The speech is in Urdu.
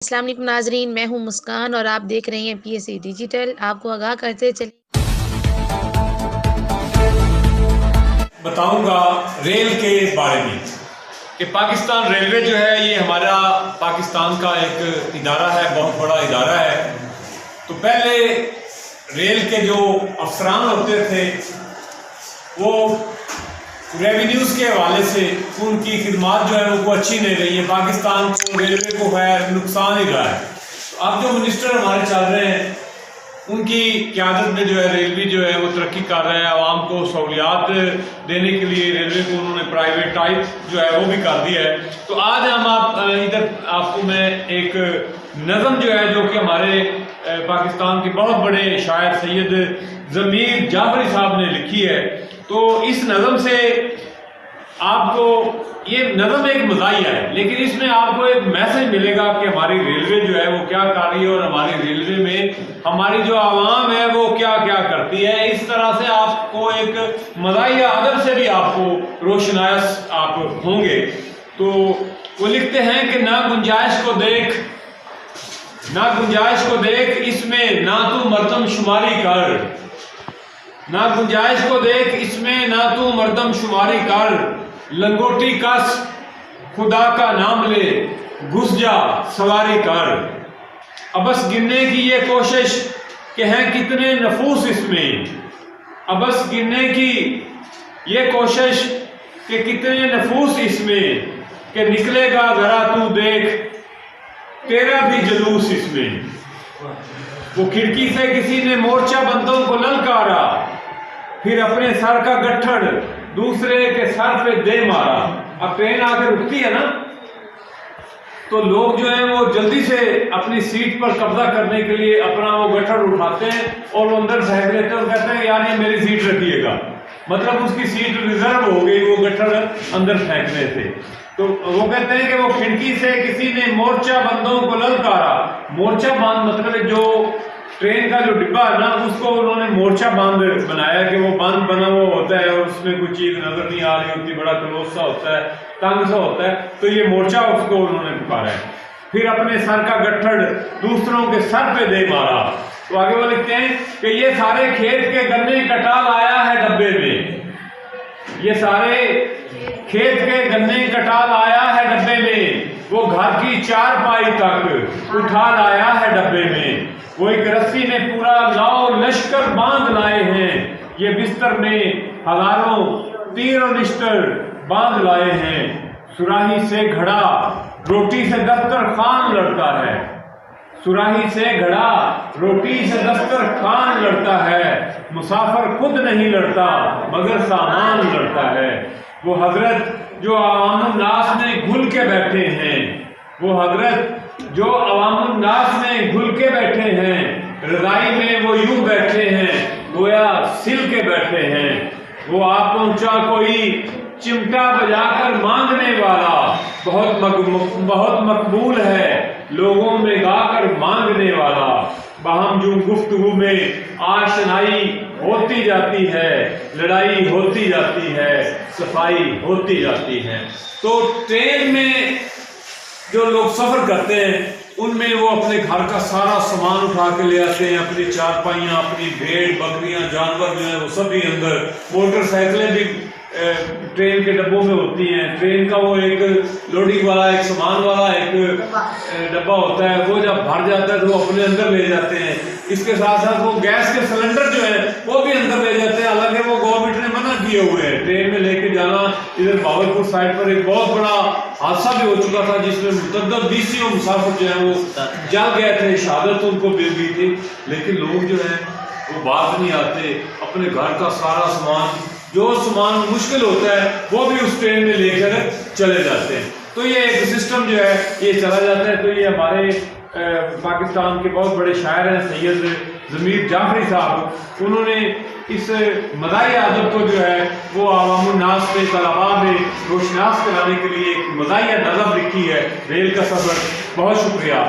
السلام علیکم ناظرین، میں ہوں مسکان اور آپ دیکھ رہے ہیں پی ایس سی ڈیجیٹل۔ آپ کو آگاہ کرتے چلیں بتاؤں گا ریل کے بارے میں کہ پاکستان ریلوے جو ہے یہ ہمارا پاکستان کا ایک ادارہ ہے، بہت بڑا ادارہ ہے۔ تو پہلے ریل کے جو افسران ہوتے تھے وہ ریونیوز کے حوالے سے ان کی خدمات جو ہے وہ اچھی نہیں رہی ہے، پاکستان کو ریلوے کو ہے نقصان ہی رہا ہے۔ تو اب جو منسٹر ہمارے چل رہے ہیں ان کی قیادت میں جو ہے ریلوے جو ہے وہ ترقی کر رہا ہے، عوام کو سہولیات دینے کے لیے ریلوے کو انہوں نے پرائیویٹائز جو ہے وہ بھی کر دیا ہے۔ تو آج ہم ادھر آپ کو میں ایک نظم جو ہے جو کہ ہمارے پاکستان کے بہت بڑے شاعر سید ضمیر جعفری صاحب نے لکھی ہے، تو اس نظم سے آپ کو یہ نظم ایک مزاحیہ ہے لیکن اس میں آپ کو ایک میسج ملے گا کہ ہماری ریلوے جو ہے وہ کیا کر رہی ہے اور ہماری ریلوے میں ہماری جو عوام ہے وہ کیا کیا کرتی ہے۔ اس طرح سے آپ کو ایک مزاحیہ ادب سے بھی آپ کو روشناس آپ ہوں گے۔ تو وہ لکھتے ہیں کہ نہ گنجائش کو دیکھ اس میں نہ تو مردم شماری کر، نہ گنجائش کو دیکھ اس میں نہ تو مردم شماری کر، لنگوٹی کس خدا کا نام لے گھس جا سواری کر۔ ابس گننے کی یہ کوشش کہ ہیں کتنے نفوس اس میں، ابس گننے کی یہ کوشش کہ کتنے نفوس اس میں، کہ نکلے گا ذرا تو دیکھ تیرا بھی جلوس اس میں۔ وہ کھڑکی سے کسی نے مورچہ بندوں کو للکارا، پھر اپنے سر کا گٹھڑ دوسرے کے سر پہ دے مارا۔ اب ٹرین آ کے رکتی ہے نا تو لوگ جو ہیں وہ جلدی سے اپنی سیٹ پر قبضہ کرنے کے لیے اپنا وہ گٹھڑ اٹھاتے ہیں اور وہ اندر پھینک لیتے ہیں اور کہتے ہیں یار یہ میری سیٹ رکھیے گا، مطلب اس کی سیٹ ریزرو ہو گئی، وہ گٹھڑ اندر پھینکنے سے۔ تو وہ کہتے ہیں کہ وہ کھڑکی سے کسی نے مورچہ بندوں کو للکارا، مورچہ باندھ مطلب جو ٹرین کا جو ڈبہ ہے نا اس کو انہوں نے مورچہ باندھ بنایا کہ وہ باندھ بنا ہوا ہوتا ہے اور اس میں کوئی چیز نظر نہیں آ رہی ہوتی، بڑا کلوز سا ہوتا ہے، تنگ سا ہوتا ہے، تو یہ مورچہ اس کو انہوں نے پکارا ہے۔ پھر اپنے سر کا گٹھڑ دوسروں کے سر پہ دے مارا۔ تو آگے وہ لکھتے ہیں کہ یہ سارے کھیت کے گنے کٹا لایا ہے ڈبے میں، یہ سارے کھیت کے گنے کٹا لایا ہے ڈبے میں، وہ گھر کی چار پائی تک اٹھا لایا ہے ڈبے میں، وہ ایک رسی میں پورا لاؤ لشکر باندھ لائے ہیں، یہ بستر میں ہزاروں تیر و نشتر باندھ لائے ہیں۔ سراہی سے گھڑا روٹی سے دستر خان لڑتا ہے، سراہی سے گھڑا روٹی سے دستر خان لڑتا ہے، مسافر خود نہیں لڑتا مگر سامان لڑتا ہے۔ وہ حضرت جو عوام الناس میں گھل کے بیٹھے ہیں، وہ حضرت جو عوام الناس میں گھل کے بیٹھے ہیں، رضائی میں وہ یوں بیٹھے ہیں گویا سل کے بیٹھے ہیں۔ وہ آپ پہنچا کوئی چمٹا بجا کر مانگنے والا، بہت مقبول ہے لوگوں میں گا کر مانگنے والا، باہم جو گفتگو میں آشنائی ہوتی جاتی ہے، لڑائی ہوتی جاتی ہے، صفائی ہوتی جاتی ہے۔ تو ٹرین میں جو لوگ سفر کرتے ہیں ان میں وہ اپنے گھر کا سارا سامان اٹھا کے لے آتے ہیں، اپنی چارپائیاں، اپنی بھیڑ بکریاں، جانور جو ہیں وہ سبھی اندر، موٹر سائیکلیں بھی ٹرین کے ڈبوں میں ہوتی ہیں۔ ٹرین کا وہ ایک لوڈنگ والا، ایک سامان والا ایک ڈبہ ہوتا ہے، وہ جب بھر جاتا ہے تو وہ اپنے اندر لے جاتے ہیں۔ اس کے ساتھ ساتھ وہ گیس کے سلنڈر جو ہے وہ بھی اندر لے جاتے ہیں، حالانکہ وہ گورنمنٹ نے منع کیے ہوئے ہیں ٹرین میں لے کے جانا۔ ادھر باولپور سائڈ پر ایک بہت بڑا حادثہ بھی ہو چکا تھا جس میں متعدد 20 مسافر جو ہیں وہ جل گئے تھے، شہادت ان کو مل گئی تھی، لیکن لوگ جو ہیں وہ بات نہیں آتے، اپنے گھر کا سارا سامان، جو سامان مشکل ہوتا ہے وہ بھی اس ٹرین میں لے کر چلے جاتے ہیں۔ تو یہ ایک سسٹم جو ہے یہ چلا جاتا ہے۔ تو یہ ہمارے پاکستان کے بہت بڑے شاعر ہیں سید ضمیر جعفری صاحب، انہوں نے اس مزاحیہ ادب کو جو ہے وہ عوام الناس میں طلباء میں روشناس کرانے کے لیے ایک مزاحیہ نظم لکھی ہے، ریل کا سفر۔ بہت شکریہ۔